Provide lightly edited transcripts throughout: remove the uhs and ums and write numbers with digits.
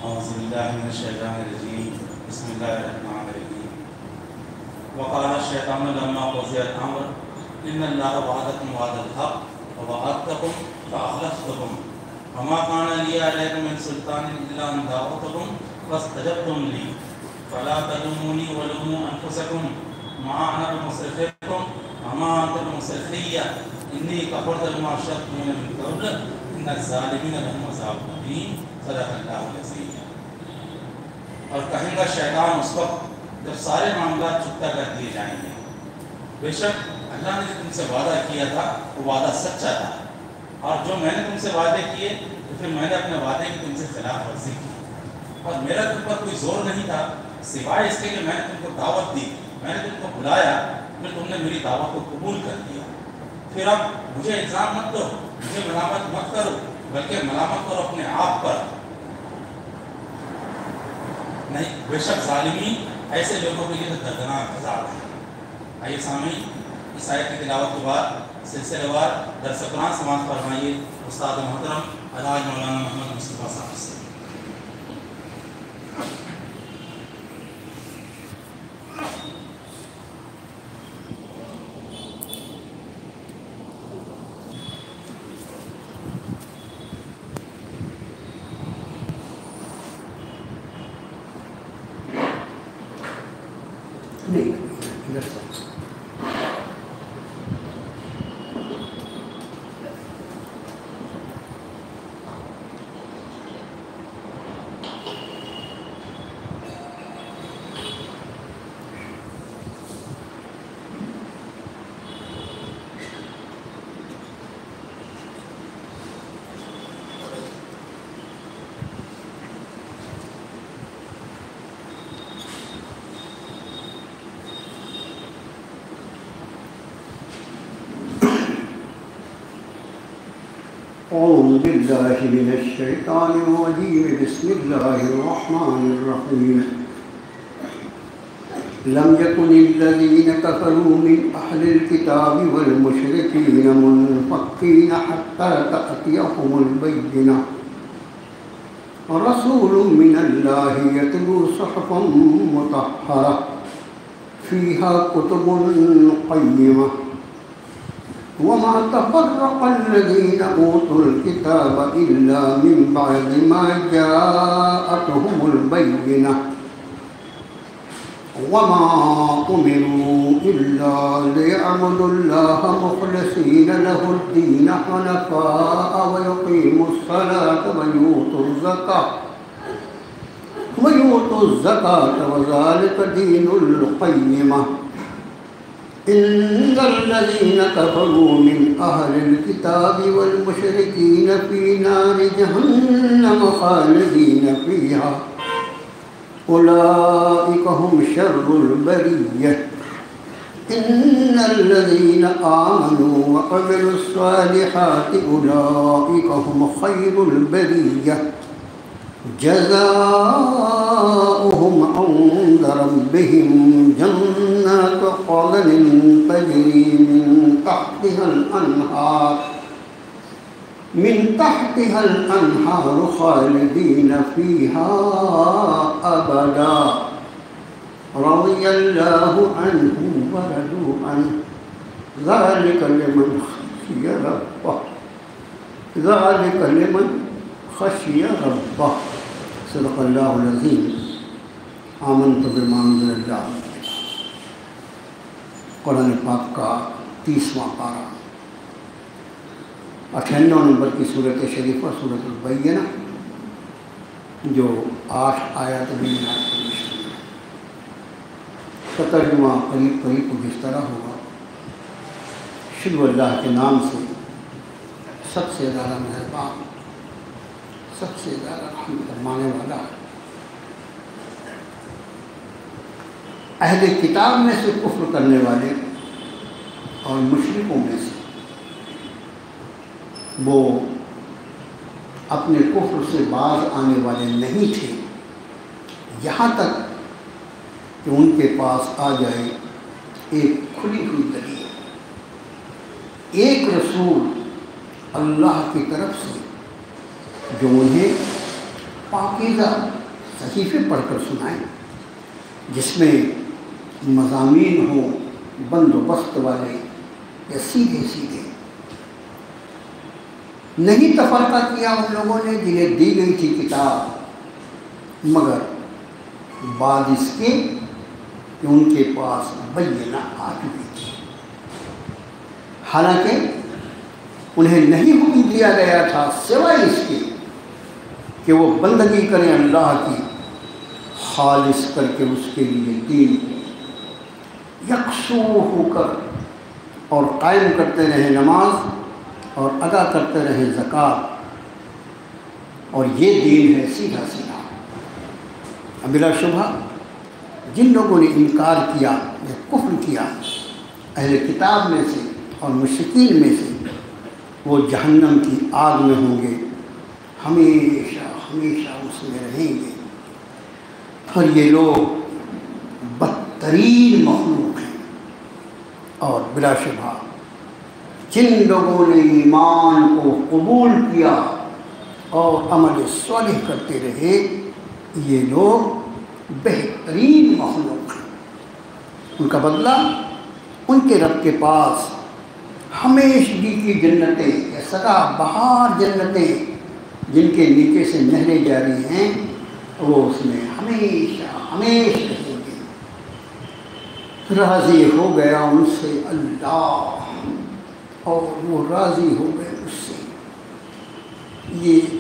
اعوذ باللہ من الشیطان الرجیم بسم اللہ الرحمن الرحیم وقال الشیطان لما قضی الامر ان اللہ وعدکم وعد الحق ووعدتکم فاخلفتکم وما كان لي عليكم من سلطان الا ان دعوتكم فاستجبتم لي فلا تلوموني ولوموا انفسكم ما انا بمصرخكم وما انتم بمصرخي انی کفرت بما اشركتم من قبل ان الظالمین لهم عذاب مہین صدق اللہ العظیم۔ اور کہیں گا شیطان اس وقت جب سارے معاملات چکتا کر دیے جائیں گے، بے شک اللہ نے تم سے وعدہ کیا تھا وہ وعدہ سچا تھا، اور جو میں نے تم سے وعدے کیے تو پھر میں نے اپنے وعدے کی تم سے خلاف ورزی کی، اور میرا تم پر کوئی زور نہیں تھا سوائے اس کے کہ میں نے تم کو دعوت دی، میں نے تم کو بلایا، پھر تم نے میری دعوت کو قبول کر دیا۔ پھر اب مجھے الزام مت دو، مجھے ملامت مت کرو، بلکہ ملامت کرو اپنے آپ پر۔ نہیں، بے شک ظالمین ایسے لوگوں کے لیے دردناک عذاب ہے۔ آئیے سامعین، اس آیت کی تلاوت کے بعد سلسلہ وار درس قرآن سماعت فرمائیے استاد محترم الحاج مولانا محمد مصطفیٰ صاحب سے۔ أعوذ بالله من الشيطان الرجيم بسم الله الرحمن الرحيم لم يكن الذين كفروا من أهل الكتاب والمشركين منفكين حتى تأتيهم البينة رسول من الله يتلو صحفا مطهرة فيها كتب قيمة وما تفرق الذين أوتوا الكتاب إلا من بعد ما جاءتهم البينة وما أمروا إلا ليعبدوا الله مخلصين له الدين حنفاء ويقيموا الصلاة ويؤتوا الزكاة وذلك دين القيمة إن الذين كفروا من أهل الكتاب والمشركين في نار جهنم خالدين فيها أولئك هم شر البرية إن الذين آمنوا وعملوا الصالحات أولئك هم خير البرية جزاؤهم عند ربهم جنات عدن تجري من تحتها الأنهار خالدين فيها أبدا رضي الله عنهم ورضوا عنه ذلك لمن خشي ربه صدق اللہ العظیم۔ آمنت بما انزل اللہ، قرآن پاک کا 30واں پارہ، 98 نمبر کی صورت شریفہ سورۃ البینہ، جو 8 آیات میں ترجمہ قریب کچھ اس طرح ہوگا: شروع اللہ کے نام سے سب سے زیادہ مہربان، سب سے زیادہ رحم فرمانے والا ہے۔ اہل کتاب میں سے کفر کرنے والے اور مشرکوں میں سے وہ اپنے کفر سے باز آنے والے نہیں تھے، یہاں تک کہ ان کے پاس آ جائے ایک کھلی ہوئی دلیل، ایک رسول اللہ کی طرف سے جو انہیں پاکیزہ صحیفے پڑھ کر سنائیں جس میں مضامین ہوں بندوبست والے یا سیدھے سیدھے۔ نہیں تفرقہ کیا ان لوگوں نے جنہیں دی گئی تھی کتاب، مگر بعد اس کے کہ ان کے پاس بینہ آ چکی تھی۔ حالانکہ انہیں نہیں حکم دیا گیا تھا سوائے اس کے کہ وہ بندگی کریں اللہ کی، خالص کر کے اس کے لیے دین یکسو ہو کر، اور قائم کرتے رہے نماز اور ادا کرتے رہے زکوٰۃ، اور یہ دین ہے سیدھا سیدھا۔ بلا شبہ جن لوگوں نے انکار کیا یا کفر کیا اہل کتاب میں سے اور مشرکین میں سے، وہ جہنم کی آگ میں ہوں گے، ہمیشہ ہمیشہ اس میں رہیں گے۔ اور یہ لوگ بدترین مخلوق ہیں۔ اور بلا شبہ جن لوگوں نے ایمان کو قبول کیا اور عمل صالح کرتے رہے، یہ لوگ بہترین مخلوق ہیں۔ ان کا بدلہ ان کے رب کے پاس ہمیشگی کی جنتیں یا سدا بہار جنتیں جن کے نیچے سے نہریں جاری ہیں، وہ اس میں ہمیشہ ہمیشہ رہیں گے۔ راضی ہو گیا ان سے اللہ اور وہ راضی ہو گئے اس سے۔ یہ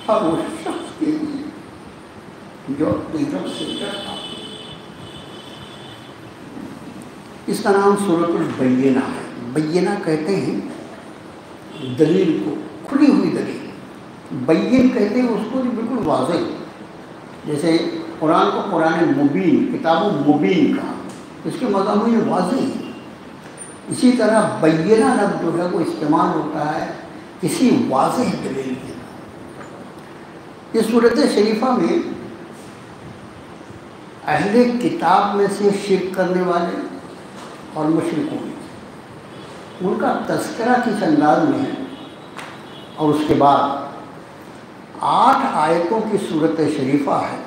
ہر وہ شخص کے لیے جو اپنے رب سے ڈرتا۔ اس کا نام سورۃ البینہ ہے۔ بینہ کہتے ہیں دلیل کو، کھلی ہوئی دلیل۔ بین کہتے ہیں اس کو جو بالکل واضح، جیسے قرآن کو قرآن مبین، کتاب مبین کا، اس کے مضامین واضح ہیں۔ اسی طرح بینہ لفظ جو ہے وہ استعمال ہوتا ہے کسی واضح دلیل کے۔ اس صورت شریفہ میں اہل کتاب میں سے شرک کرنے والے اور مشرکوں میں ان کا تذکرہ کس انداز میں ہے، اور اس کے بعد 8 آیتوں کی صورت شریفہ ہے،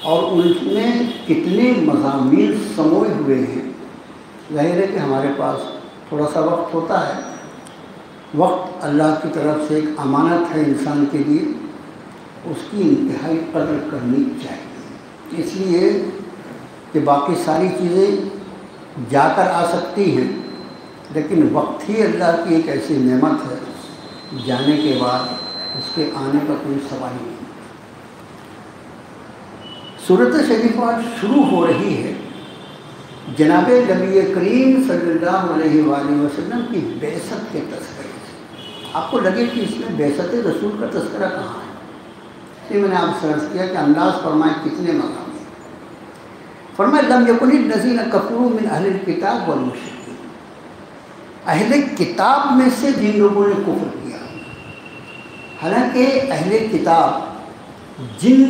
اور ان میں کتنے مضامین سموئے ہوئے ہیں۔ ظاہر ہے کہ ہمارے پاس تھوڑا سا وقت ہوتا ہے۔ وقت اللہ کی طرف سے ایک امانت ہے انسان کے لیے، اس کی انتہائی قدر کرنی چاہیے، اس لیے کہ باقی ساری چیزیں جا کر آ سکتی ہیں، لیکن وقت ہی اللہ کی ایک ایسی نعمت ہے، جانے کے بعد اس کے آنے کا کوئی سوال نہیں۔ صورت شریفہ شروع ہو رہی ہے جناب نبی کریم صلی اللہ علیہ وآلہ وسلم کی بعثت کے تذکرے سے۔ آپ کو لگے کہ اس میں بعثت رسول کا تذکرہ کہاں ہے؟ اس لیے میں نے آپ سے عرض کیا کہ انداز فرمائے کتنے مقام ہیں۔ فرمایا لم یکن الذین کفروا من اہل الکتاب والمشرکین، اہل کتاب میں سے جن لوگوں نے کفر کیا۔ حالانکہ اہل کتاب جن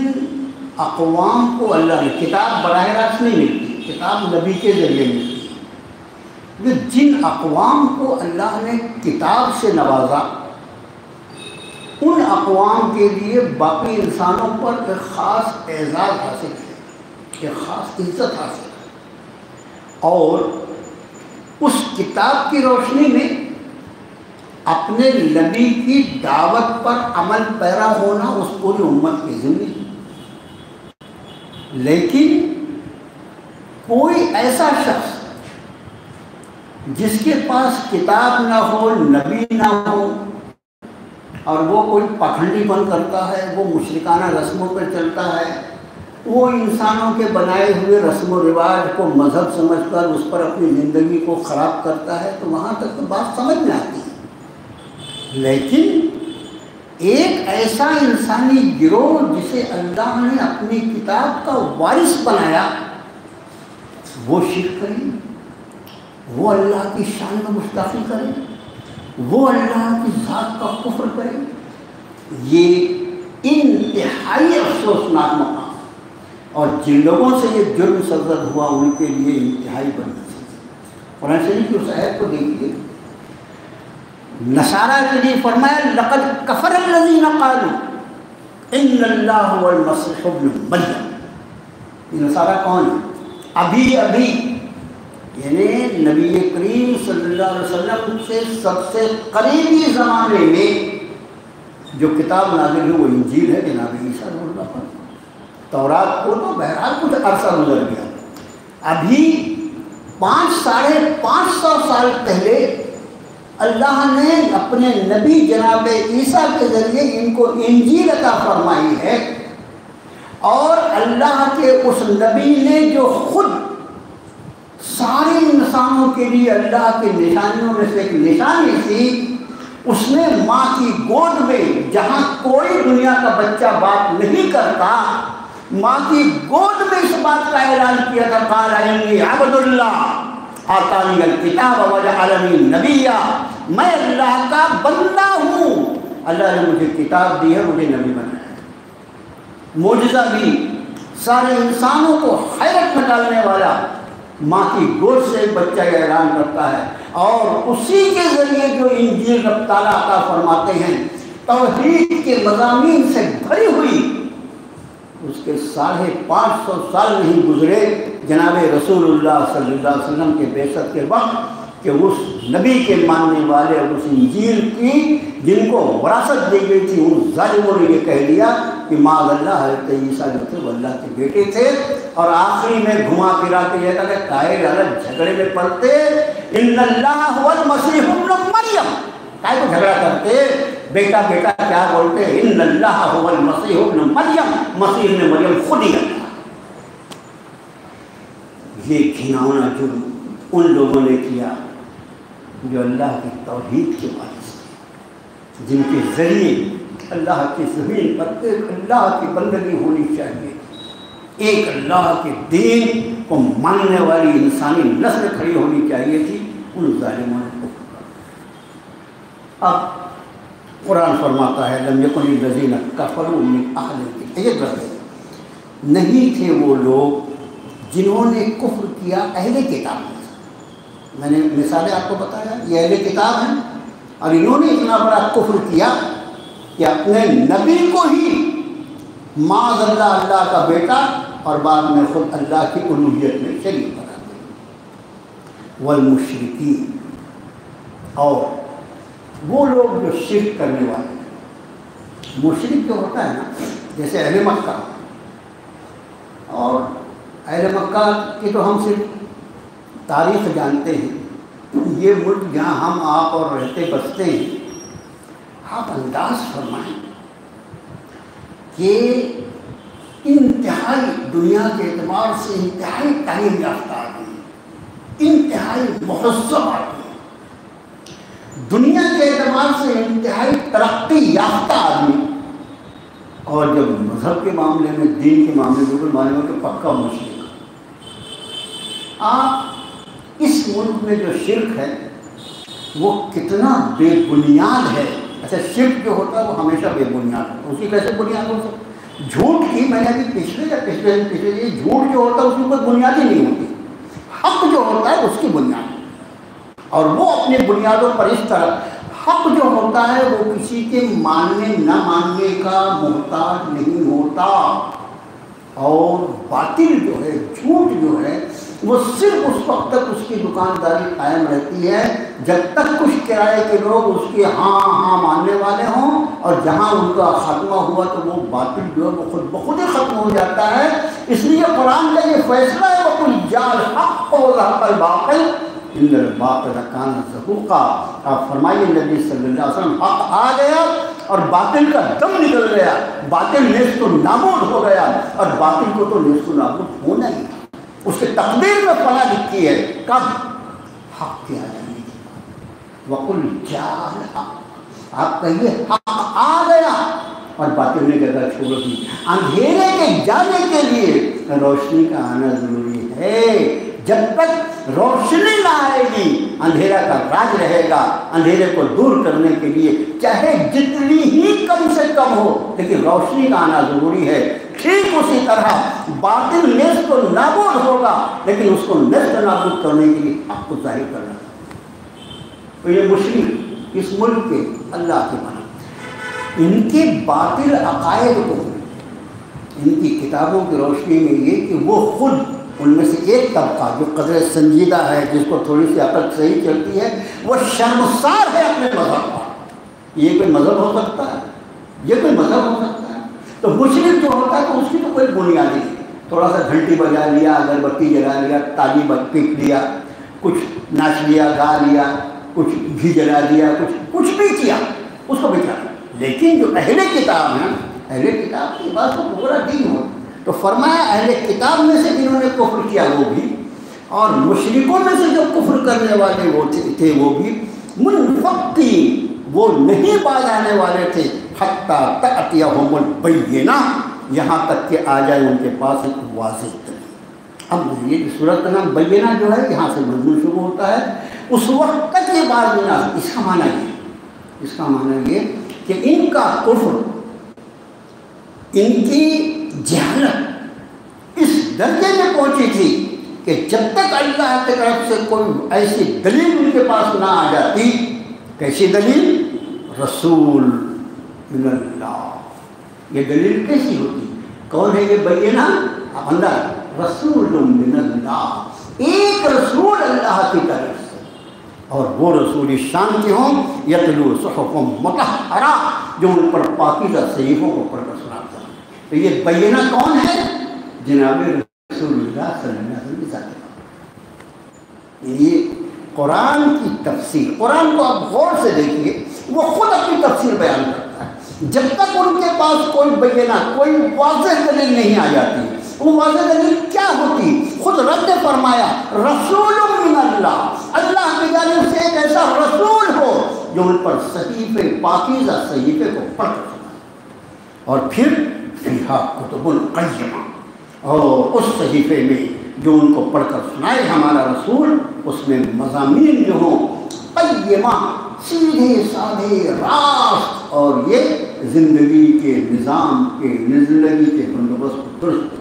اقوام کو اللہ نے، کتاب براہ راست نہیں ملتی، کتاب نبی کے ذریعے ملتی ہے، جن اقوام کو اللہ نے کتاب سے نوازا، ان اقوام کے لیے باقی انسانوں پر ایک خاص اعزاز حاصل ہے، ایک خاص عزت حاصل ہے، اور اس کتاب کی روشنی میں اپنے نبی کی دعوت پر عمل پیرا ہونا اس پوری امت کی ذمہ ہے۔ لیکن کوئی ایسا شخص جس کے پاس کتاب نہ ہو، نبی نہ ہو، اور وہ کوئی پکھنڈی پن کرتا ہے، وہ مشرکانہ رسموں پر چلتا ہے، وہ انسانوں کے بنائے ہوئے رسم و رواج کو مذہب سمجھ کر اس پر اپنی زندگی کو خراب کرتا ہے، تو وہاں تک تو بات سمجھ میں آتی ہے۔ لیکن ایک ایسا انسانی گروہ جسے اللہ نے اپنی کتاب کا وارث بنایا، وہ شرک کرے، وہ اللہ کی شان میں گستاخی کرے، وہ اللہ کی ذات کا کفر کرے، یہ انتہائی افسوسناک مقام، اور جن لوگوں سے یہ جرم سرزد ہوا ان کے لیے انتہائی بدنصیبی۔ قرآن شریف کی اس آیت کو دیکھیے، نصارہ کے لیے فرمایا لقد کفر الذین قالوا ان اللہ والمسیح ابن مریم، یہ نصارہ کون ہے؟ ابھی یعنی نبی کریم صلی اللہ علیہ وسلم سے سب سے قریبی زمانے میں جو کتاب نازل ہوئی وہ انجیل ہے جناب عیسیٰ علیہ اللہ پر۔ تورات کو تو بہرحال کچھ عرصہ گزر گیا، ابھی 500 سال پہلے اللہ نے اپنے نبی جناب عیسیٰ کے ذریعے ان کو انجیل عطا فرمائی ہے، اور اللہ کے اس نبی نے جو خود سارے انسانوں کے لیے اللہ کی نشانیوں میں سے ایک نشانی تھی، اس نے ماں کی گود میں جہاں کوئی دنیا کا بچہ بات نہیں کرتا، ماں کی گود میں اس بات کا اعلان کیا تھا، قال انی عبد اللہ آتانی الکتاب وجعلنی نبیا، میں اللہ کا بندہ ہوں، اللہ نے مجھے کتاب دی ہے، مجھے نبی بنایا ہے۔ معجزہ بھی سارے انسانوں کو حیرت میں ڈالنے والا، ماں کی گود سے ایک بچہ یہ اعلان کرتا ہے، اور اسی کے ذریعے جو انجیل رب تعالیٰ عطا فرماتے ہیں توحید کے مضامین سے بھری ہوئی، اس کے 550 سال نہیں گزرے جناب رسول اللہ صلی اللہ علیہ وسلم کے بعثت کے وقت کہ اس نبی کے ماننے والے اور اس انجیل کی جن کو وراثت دی گئی تھی ان ظالموں نے یہ کہہ دیا کہ معاذ اللہ حضرت عیسیٰ جو تھے وہ اللہ کے بیٹے تھے، اور آخری میں گھما پھرا کے یہ کہا کہ کائے غلط جھگڑے میں پڑتے، ان اللہ هو المسیح ابن مریم، کائے کو جھگڑا کرتے، بیٹا بیٹا کیا بولتے، ان اللہ هو المسیح ابن مریم، مسیح ابن مریم خود ہی اللہ۔ یہ گھناؤنا جرم ان لوگوں نے کیا جو اللہ کی توحید کے وارث تھے، جن کے ذریعے اللہ کی زمین پر ایک اللہ کی بندگی ہونی چاہیے، ایک اللہ کے دین کو ماننے والی انسانی نسل کھڑی ہونی چاہیے تھی، ان ظالموں نے کفر کر۔ اب قرآن فرماتا ہے لم یکن الذین کفروا من اہل الکتاب، نہیں تھے وہ لوگ جنہوں نے کفر کیا اہل کتاب میں۔ میں نے مثالیں آپ کو بتایا، یہ اہل کتاب ہیں اور انہوں نے اتنا بڑا کفر کیا کہ اپنے نبی کو ہی معاذ اللہ اللہ کا بیٹا اور بعد میں خود اللہ کی الوہیت میں شریک بنا دیا۔ والمشرکین، اور وہ لوگ جو شرک کرنے والے ہیں، مشرک جو ہوتا ہے نا، جیسے اہل مکہ، اور اہل مکہ کی تو ہم صرف تاریخ جانتے ہیں، یہ ملک جہاں ہم آپ اور رہتے بستے ہیں، آپ انداز فرمائیں کہ انتہائی دنیا کے اعتبار سے انتہائی تعلیم یافتہ آدمی، انتہائی مہذب آدمی، دنیا کے اعتبار سے انتہائی ترقی یافتہ آدمی، اور جب مذہب کے معاملے میں، دین کے معاملے میں، بالکل معلوم ہے کہ پکا مشرک۔ آپ اس ملک میں جو شرک ہے وہ کتنا بے بنیاد ہے۔ اچھا، شرک جو ہوتا ہے وہ ہمیشہ بے بنیاد ہوتا ہے، اس کی کیسے بنیاد ہو سکتی؟ جھوٹ کی، میں نے ابھی پچھلے یہ جھوٹ جو ہوتا ہے اس کی کوئی بنیاد ہی نہیں ہوتی، حق جو ہوتا ہے اس کی بنیاد، اور وہ اپنی بنیادوں پر اس طرح، حق جو ہوتا ہے وہ کسی کے ماننے نہ ماننے کا محتاج نہیں ہوتا، اور باطل جو ہے، جھوٹ جو ہے، وہ صرف اس وقت تک اس کی دکانداری قائم رہتی ہے جب تک کچھ کرائے کے لوگ اس کے ہاں ماننے والے ہوں، اور جہاں ان کا خاتمہ ہوا تو وہ باطل جو ہے وہ خود بخود ہی ختم ہو جاتا ہے۔ اس لیے قرآن کا یہ فیصلہ ہے وَقُلْ جَاءَ الْحَقُّ وَزَهَقَ الْبَاطِلُ إِنَّ الْبَاطِلَ کَانَ زَهُوقًا۔ آپ فرمائیے نبی صلی اللہ علیہ وسلم، حق آ گیا اور باطل کا دم نکل گیا، باطل نیست و نابود ہو گیا، اور باطل کو تو نیست و نابود ہونا ہی، اس کے تقدیر میں پناہ لکھی ہے۔ کب؟ حق کے آ جانے کی۔ وَقُلْ جَاءَ الْحَقُّ، آپ کہیے حق آ گیا اور باطل نے جگہ چھوڑ دی۔ اندھیرے کے جانے کے لیے روشنی کا آنا ضروری ہے، جب تک روشنی نہ آئے گی اندھیرا کا راج رہے گا۔ اندھیرے کو دور کرنے کے لیے چاہے جتنی ہی کم سے کم ہو لیکن روشنی کا آنا ضروری ہے۔ ٹھیک اسی طرح باطل نیست و نابود ہوگا لیکن اس کو نیست و نابود کرنے کے لیے حق کو ظاہر کرنا۔ تو یہ مشرک اس ملک کے اللہ کے بنا، ان کے باطل عقائد کو ان کی کتابوں کی روشنی میں یہ کہ وہ خود ان میں سے ایک طبقہ جو قدر سنجیدہ ہے، جس کو تھوڑی سی عقل صحیح چلتی ہے، وہ شرمسار ہے اپنے مذہب پر۔ یہ کوئی مذہب ہو سکتا ہے؟ یہ کوئی مذہب ہو سکتا ہے؟ تو مشرک جو ہوتا ہے تو اس کی تو کوئی بنیاد نہیں، تھوڑا سا گھنٹی بجا لیا، اگربتی جلا لیا، تالی پیٹ لیا، کچھ ناچ لیا، گا لیا، کچھ گھی جلا دیا، کچھ بھی کیا، اس کو بچا۔ لیکن جو اہل کتاب ہیں، اہل کتاب کی بات تو پورا دین ہو، تو فرمایا اہل کتاب میں سے جنہوں نے کفر کیا وہ بھی، اور مشرکوں میں سے جو کفر کرنے والے وہ تھے وہ بھی، منفقین وہ نہیں باز آنے والے تھے، حتیٰ تأتیہم البینہ یہاں تک کہ آ جائے ان کے پاس ایک واضح دلیل۔ اب یہ صورت کا نام بینہ جو ہے یہاں سے مضمون شروع ہوتا ہے، اس وقت تک یہ بات بنا، اس کا معنی یہ کہ ان کا کفر، ان کی جہالت اس درجے میں پہنچی تھی کہ جب تک اللہ کی طرف سے کوئی ایسی دلیل ان کے پاس نہ آ جاتی۔ کیسی دلیل؟ رسول من اللہ۔ یہ دلیل کیسی ہوتی؟ کون ہے یہ بینہ؟ اللہ رسول من اللہ، ایک رسول اللہ کی طرف سے، اور وہ رسول شان کے ہوں، یتلو صحف مطہرہ، جو ان پر پاکیزہ صحیفوں کو پڑھ کر سناتا ہے۔ تو یہ بینہ کون ہے؟ جناب رسول اللہ صلی اللہ علیہ وسلم کی ذات۔ یہ قرآن کی تفسیر، قرآن کو آپ غور سے دیکھیے، وہ خود اپنی تفسیر بیان کرتا ہے۔ جب تک ان کے پاس کوئی بینہ، کوئی واضح دلیل نہیں آ جاتی، وہ واضح دلیل کیا ہوتی؟ خود رب نے فرمایا رسول من اللہ، اللہ کی جانب سے ایک ایسا رسول ہو جو ان پر صحیفے، پاکیزہ صحیفے کو پڑھ کر سنائے، اور پھر فیہا کتب قیمہ، اور اس صحیفے میں جو ان کو پڑھ کر سنائے ہمارا رسول، اس میں مضامین جو ہوں قیمہ، سیدھے سادھے راست، اور یہ زندگی کے نظام کے، زندگی کے بندوبست کو درست۔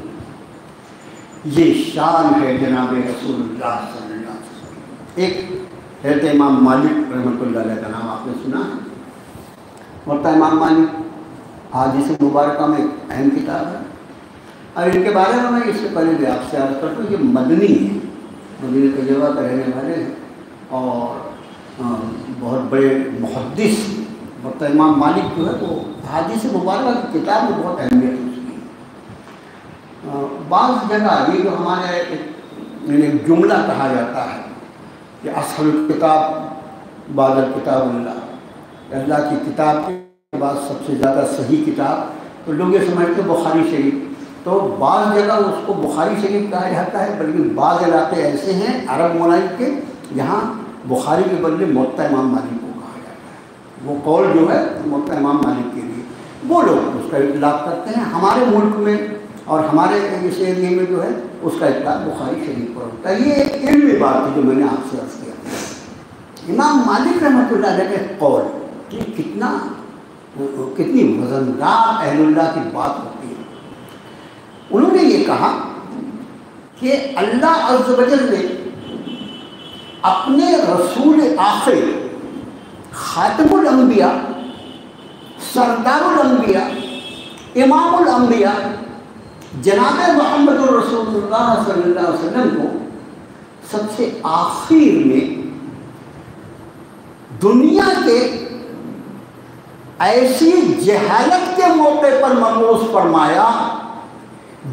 یہ شان ہے جناب رسول اللہ صلی اللہ علیہ وسلم۔ ایک حضرت امام مالک رحمۃ اللہ علیہ کا نام آپ نے سنا ہے؟ مرتا امام مالک حدیث مبارکہ میں ایک اہم کتاب ہے، اور ان کے بارے میں اس سے پہلے بھی آپ سے عرض کرتا ہوں، یہ مدنی ہے، مدینہ طیبہ کے رہنے والے ہیں، اور بہت بڑے محدث۔ مرتا امام مالک جو ہے وہ حدیث مبارکہ کی کتاب میں بہت اہمیت ہے اس کی۔ بعض جگہ یہ جو ہمارے ایک جملہ کہا جاتا ہے کہ اصل کتاب بعد الکتاب اللہ، اللہ کی کتاب کے بعد سب سے زیادہ صحیح کتاب، تو لوگ یہ سمجھتے ہیں بخاری شریف، تو بعض جگہ اس کو بخاری شریف کہا جاتا ہے، بلکہ بعض علاقے ایسے ہیں عرب ممالک کے جہاں بخاری کے بدلے موطا امام مالک کو کہا جاتا ہے۔ وہ قول جو ہے موطا امام مالک کے لیے، وہ لوگ اس کا اطلاق کرتے ہیں۔ ہمارے ملک میں اور ہمارے اس ایریے میں جو ہے اس کا اطلاق بخاری شریف پر ہوتا ہے۔ یہ ایک علمی بات ہے جو میں نے آپ سے عرض کیا۔ امام مالک رحمۃ اللہ علیہ کے قول کہ کتنی وزندار اہل اللہ کی بات ہوتی ہے۔ انہوں نے یہ کہا کہ اللہ عز و جل نے اپنے رسول آخر، خاتم الانبیاء، سردار الانبیاء، امام الانبیاء جناب محمد رسول اللہ صلی اللہ علیہ وسلم کو سب سے آخر میں دنیا کے ایسی جہالت کے موقع پر مبعوث فرمایا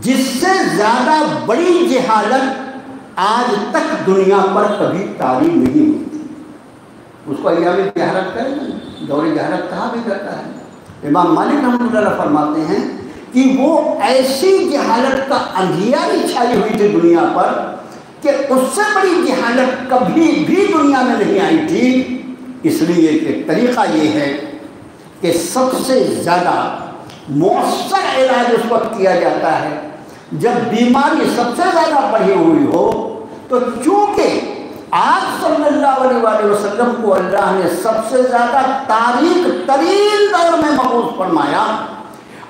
جس سے زیادہ بڑی جہالت آج تک دنیا پر کبھی طاری نہیں ہوئی۔ اس کو ایام جہالت کہتے، دور جہالت کہا بھی جاتا ہے۔ امام مالک رحمۃ اللہ فرماتے ہیں کہ وہ ایسی جہالت کا اندھیاری چھائی ہوئی تھی دنیا پر کہ اس سے بڑی جہالت کبھی بھی دنیا میں نہیں آئی تھی۔ اس لیے کہ طریقہ یہ ہے کہ سب سے زیادہ مؤثر علاج اس وقت کیا جاتا ہے جب بیماری سب سے زیادہ بڑھی ہوئی ہو، تو چونکہ آپ صلی اللہ علیہ وسلم کو اللہ نے سب سے زیادہ تاریخ ترین دور میں مبعوث فرمایا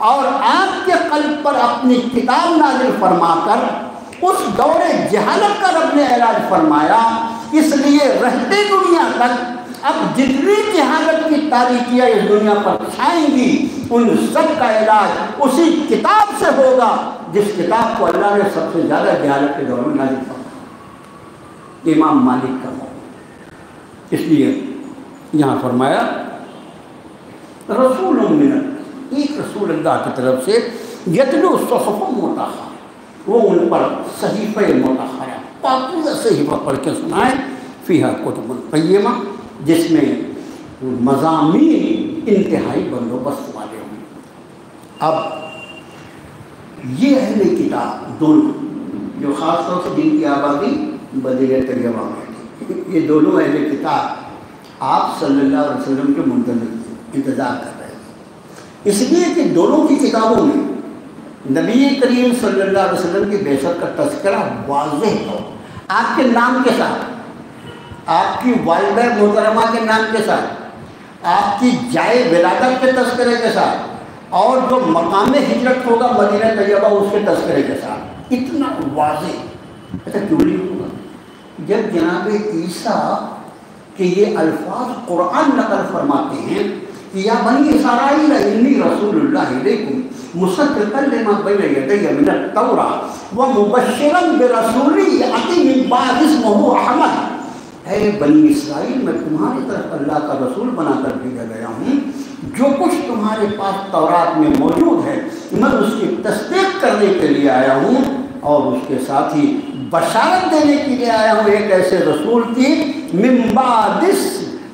اور آپ کے قلب پر اپنی کتاب نازل فرما کر اس دور جہالت کا رب نے علاج فرمایا، اس لیے رہتے دنیا تک اب جتنی جہالت کی تاریکیاں اس دنیا پر چھائیں گی، ان سب کا علاج اسی کتاب سے ہوگا جس کتاب کو اللہ نے سب سے زیادہ جہالت کے دور میں نازل فرمایا، امام مالک کا قول۔ اس لیے یہاں فرمایا رسول من اللہ، ایک رسول اللہ کی طرف سے یتلو صحف مطہرہ، وہ ان پر صحیفہ مطہرہ پاکیزہ صحیفہ پڑھ کے سنائے، فیہا کتب قیمہ، جس میں مضامین انتہائی بندوبست والے ہوں۔ اب یہ اہل کتاب دونوں جو خاص طور سے جن کی آبادی مدینہ طیبہ میں تھی، یہ دونوں اہل کتاب آپ صلی اللہ علیہ وسلم کے منتظر انتظار کر رہے تھے، اس لیے کہ دونوں کی کتابوں میں نبی کریم صلی اللہ علیہ وسلم کی بعثت کا تذکرہ واضح ہو، آپ کے نام کے ساتھ، آپ کی والدہ محترمہ کے نام کے ساتھ، آپ کی جائے ولادت کے تذکرے کے ساتھ، اور جو مقام ہجرت ہوگا مدینہ طیبہ اس کے تذکرے کے ساتھ، اتنا واضح۔ ایسا کیوں نہیں ہوگا؟ جب جناب عیسیٰ کہ یہ الفاظ قرآن نقل فرماتے ہیں کہ یا بنی اسرائیل انی رسول اللہ علیکم مصدقا لما بین یدی من التوراۃ ومبشرا برسول یأتی من بعد اسمہ احمد، اے بنی اسرائیل میں تمہاری طرف اللہ کا رسول بنا کر بھیجا گیا ہوں، جو کچھ تمہارے پاس تورات میں موجود ہے میں اس کی تصدیق کرنے کے لیے آیا ہوں، اور اس کے ساتھ ہی بشارت دینے کے لیے آیا ہوں ایک ایسے رسول کی من بعد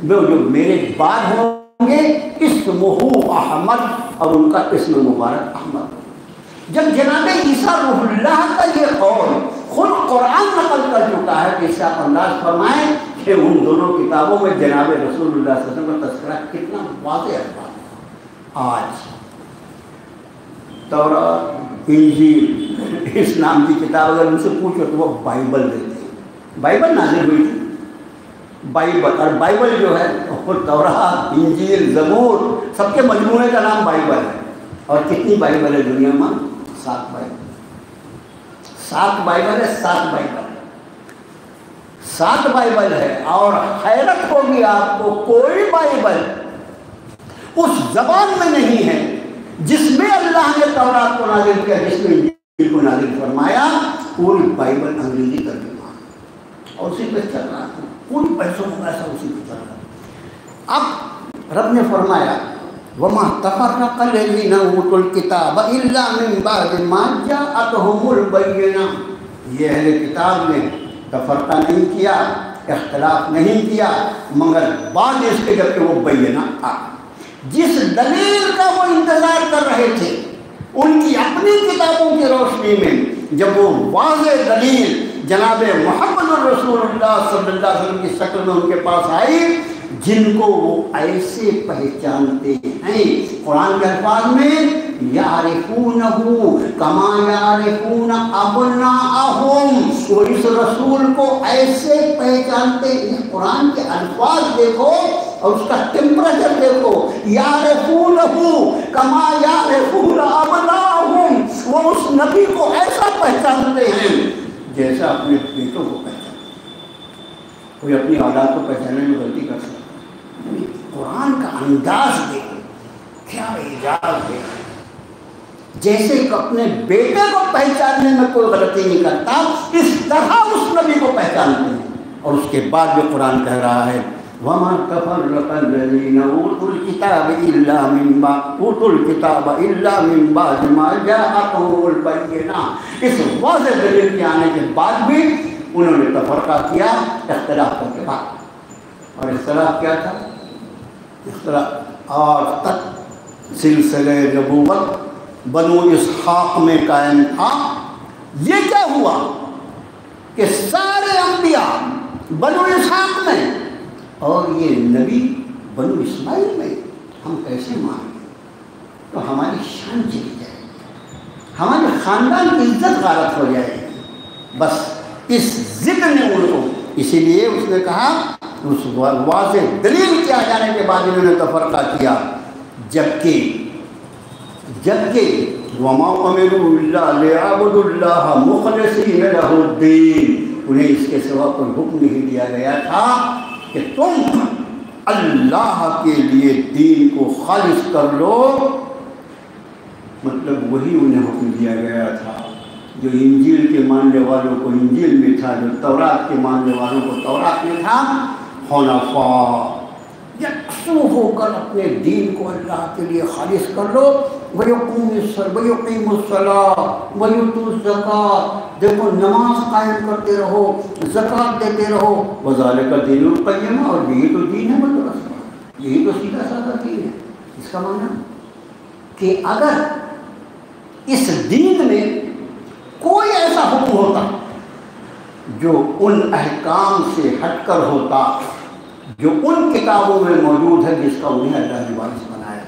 جو میرے بعد ہوں گے، اسمہ احمد، اور ان کا اسم مبارک احمد۔ جب جناب عیسیٰ روح اللہ کا یہ قول خود قرآن نقل کر چکا ہے کہ عیسیٰ انداز فرمائیں کہ ان دونوں کتابوں میں جناب رسول اللہ صلی اللہ علیہ وسلم کا تذکرہ کتنا واضح الفاظ۔ آج تورات، انجیل، اس نام کی کتاب اگر ان سے پوچھو تو وہ بائبل دیتے ہیں، بائبل نازل ہوئی تھی، بائبل، اور بائبل جو ہے وہ تورات، انجیل، زبور سب کے مجموعے کا نام بائبل ہے۔ اور کتنی بائبل ہے دنیا میں؟ 7 بائبل، 7 بائبل ہے، 7 بائبل، 7 بائبل ہے۔ اور حیرت ہوگی آپ کو، کوئی بائبل اس زبان میں نہیں ہے جس میں اللہ نے تورات کو نازل کیا، جس میں انجیل کو نازل فرمایا۔ پوری بائبل انگریزی ترجمہ اور اسی پہ چل رہا ہے، پوری پیسوں کو ایسا اسی پہ چل رہا ہے۔ اب رب نے فرمایا وَمَا تَفَرَّقَ الَّذِينَ أُوتُوا الْكِتَابَ إِلَّا مِن بَعْدِ مَا جَاءَتْهُمُ الْبَيِّنَةُ، یہ اہل کتاب نے تفرقہ نہیں کیا، اختلاف نہیں کیا، مگر بعد اس کے جب کہ وہ بینہ آ، جس دلیل کا وہ انتظار کر رہے تھے ان کی اپنی کتابوں کی روشنی میں، جب وہ واضح دلیل جناب محمد الرسول اللہ صلی اللہ علیہ وسلم کی شکل میں ان کے پاس آئی، جن کو وہ ایسے پہچانتے ہیں، قرآن کے الفاظ میں یعرفونہ کما یعرفون ابناءہم، وہ اس رسول کو ایسے پہچانتے ہیں، قرآن کے الفاظ دیکھو اور اس کا ٹیمپریچر دیکھو، یعرفونہ کما یعرفون ابناءہم، وہ اس نبی کو ایسا پہچانتے ہیں جیسا اپنے بیٹوں کو پہچانتے ہیں۔ کوئی اپنی اولاد کو پہچاننے میں غلطی کر سکتا ہے؟ قرآن کا انداز دیکھو، کیا اعجاز ہے، جیسے کہ اپنے بیٹے کو پہچاننے میں کوئی غلطی نہیں کرتا، اس طرح اس نبی کو پہچانتے ہیں۔ اور اس کے بعد جو قرآن کہہ رہا ہے وَمَا تَفَرَّقَ الَّذِينَ أُوتُوا الْكِتَابَ إِلَّا مِن بَعْدِ مَا جَاءَتْهُمُ الْبَيِّنَةُ، اس واضح دلیل کے آنے کے بعد بھی انہوں نے تفرقہ کیا، اختلاف کے بعد۔ اور اختلاف کیا تھا؟ اختلاف آج تک سلسلہ نبوت بنو اسحاق میں قائم تھا۔ یہ کیا ہوا کہ سارے انبیاء بنو اسحاق میں اور یہ نبی بنو اسماعیل میں، ہم کیسے مانیں؟ تو ہماری شان چلی جائے گی، ہمارے خاندان کی عزت غارت ہو جائے گی۔ بس اس ضد نے ان کو، اسی لیے اس نے کہا اس واضح دلیل کے آ جانے کے بعد انہوں نے تفرقہ کیا، جبکہ وَمَا أُمِرُوا إِلَّا لِيَعْبُدُوا اللَّهَ مُخْلِصِينَ لَهُ الدِّينَ، انہیں اس کے سوا کوئی حکم نہیں دیا گیا تھا کہ تم اللہ کے لیے دین کو خالص کر لو، مطلب وہی انہیں حکم دیا گیا تھا جو انجیل کے ماننے والوں کو انجیل میں تھا، جو تورات کے ماننے والوں کو تورات میں تھا۔ حنفاء، یکسو ہو کر اپنے دین کو اللہ کے لیے خالص کر لو۔ وَيُقِيمُوا الصَّلَاةَ وَيُؤْتُوا الزَّكَاةَ، دیکھو نماز قائم کرتے رہو، زکوٰۃ دیتے رہو۔ وَذَلِكَ دِينُ الْقَيِّمَةُ، اور یہی تو دین ہے مدرسہ، یہی تو سیدھا سادہ دین ہے۔ اس کا معنی کہ اگر اس دین میں کوئی ایسا حکم ہوتا جو ان احکام سے ہٹ کر ہوتا جو ان کتابوں میں موجود ہے جس کا انہیں اللہ نے وارث بنایا،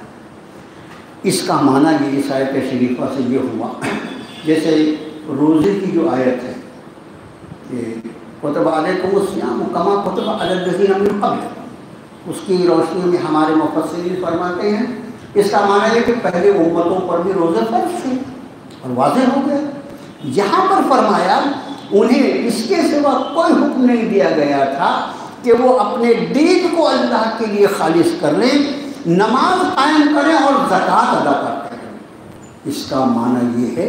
اس کا معنی یہ اس آیت شریفہ سے یہ ہوا، جیسے روزے کی جو آیت ہے کہ کتب علیکم الصیام کما کتب علی الذین من قبلکم، اس کی روشنی میں ہمارے مفسرین فرماتے ہیں اس کا معنی ہے کہ پہلے امتوں پر بھی روزے فرض تھے اور واضح ہو گئے۔ یہاں پر فرمایا انہیں اس کے سوا کوئی حکم نہیں دیا گیا تھا کہ وہ اپنے دین کو اللہ کے لیے خالص کر لیں، نماز قائم کریں اور زکوٰۃ ادا کرتے ہیں۔ اس کا معنی یہ ہے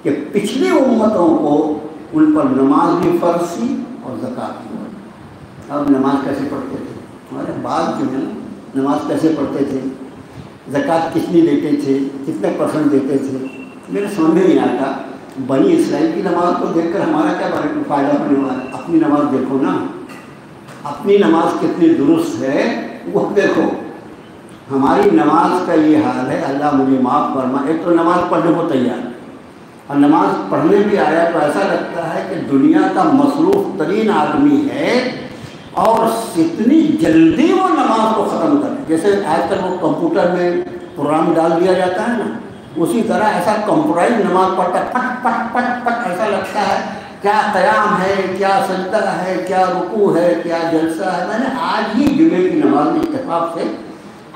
کہ پچھلی امتوں کو ان پر نماز بھی فرض تھی اور زکوٰۃ بھی فرض۔ اب نماز کیسے پڑھتے تھے؟ ہمارے بعد جو ہے نماز کیسے پڑھتے تھے، زکوٰۃ کتنی دیتے تھے، کتنے پرسنٹ دیتے تھے، میرے سمجھ میں نہیں آتا۔ بنی اسرائیل کی نماز کو دیکھ کر ہمارا کیا فائدہ ہونے والا ہے؟ اپنی نماز دیکھو نا، اپنی نماز کتنی درست ہے وہ دیکھو۔ ہماری نماز کا یہ حال ہے، اللہ مجھے معاف فرما، ایک تو نماز پڑھنے کو تیار اور نماز پڑھنے بھی آیا تو ایسا لگتا ہے کہ دنیا کا مصروف ترین آدمی ہے اور اتنی جلدی وہ نماز کو ختم کرے۔ جیسے آج کل وہ کمپیوٹر میں پروگرام ڈال دیا جاتا ہے نا، اسی طرح ایسا کمپیوٹرائز نماز پڑھتا ہے، پٹ پٹ پٹ پٹ، ایسا لگتا ہے کیا قیام ہے، کیا سجدہ ہے، کیا رکوع ہے، کیا جلسہ ہے۔ میں نے آج ہی جمعے کی نماز میں اتفاق سے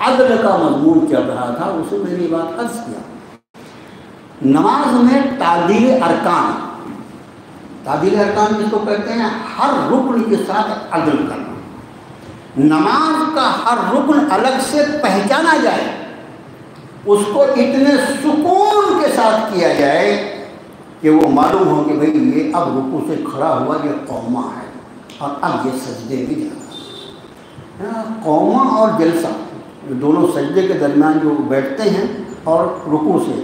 عدل کا مضمون چل رہا تھا، اس میں میری بات عرض کیا۔ نماز میں تعدیل ارکان، تعدیل ارکان جس کو کہتے ہیں ہر رکن کے ساتھ عدل کرنا، نماز کا ہر رکن الگ سے پہچانا جائے، اس کو اتنے سکون کے ساتھ کیا جائے کہ وہ معلوم ہو کہ بھئی یہ اب رکوع سے کھڑا ہوا، یہ قومہ ہے اور اب یہ سجدے بھی جانا ہے۔ قومہ اور جلسہ دونوں سجدے کے درمیان جو بیٹھتے ہیں اور رکوع سے